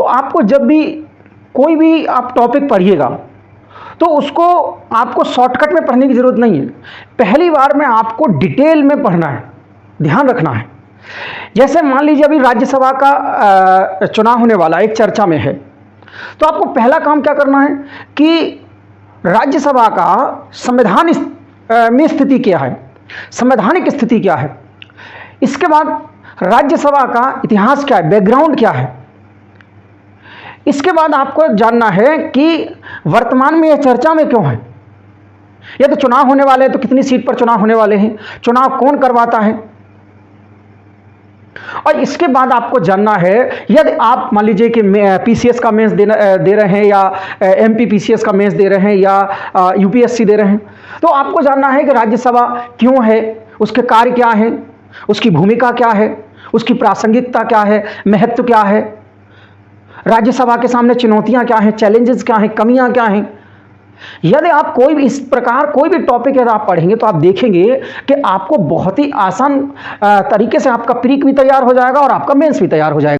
आपको जब भी कोई भी आप टॉपिक पढ़िएगा तो उसको आपको शॉर्टकट में पढ़ने की ज़रूरत नहीं है। पहली बार में आपको डिटेल में पढ़ना है, ध्यान रखना है। जैसे मान लीजिए अभी राज्यसभा का चुनाव होने वाला एक चर्चा में है, तो आपको पहला काम क्या करना है कि राज्यसभा का संविधान में स्थिति क्या है, संवैधानिक स्थिति क्या है। इसके बाद राज्यसभा का इतिहास क्या है, बैकग्राउंड क्या है। इसके बाद आपको जानना है कि वर्तमान में यह चर्चा में क्यों है। यह तो चुनाव होने वाले हैं, तो कितनी सीट पर चुनाव होने वाले हैं, चुनाव कौन करवाता है। और इसके बाद आपको जानना है, यदि आप मान लीजिए कि पीसीएस का मेंस दे रहे हैं, या एमपी पीसीएस का मेंस दे रहे हैं, या यूपीएससी दे रहे हैं, तो आपको जानना है कि राज्यसभा क्यों है, उसके कार्य क्या हैं, उसकी भूमिका क्या है, उसकी प्रासंगिकता क्या है, महत्व क्या है, राज्यसभा के सामने चुनौतियां क्या हैं, चैलेंजेस क्या हैं, कमियां क्या हैं। यदि आप कोई भी इस प्रकार कोई भी टॉपिक यदि आप पढ़ेंगे तो आप देखेंगे कि आपको बहुत ही आसान तरीके से आपका प्रीक भी तैयार हो जाएगा और आपका मेंस भी तैयार हो जाएगा।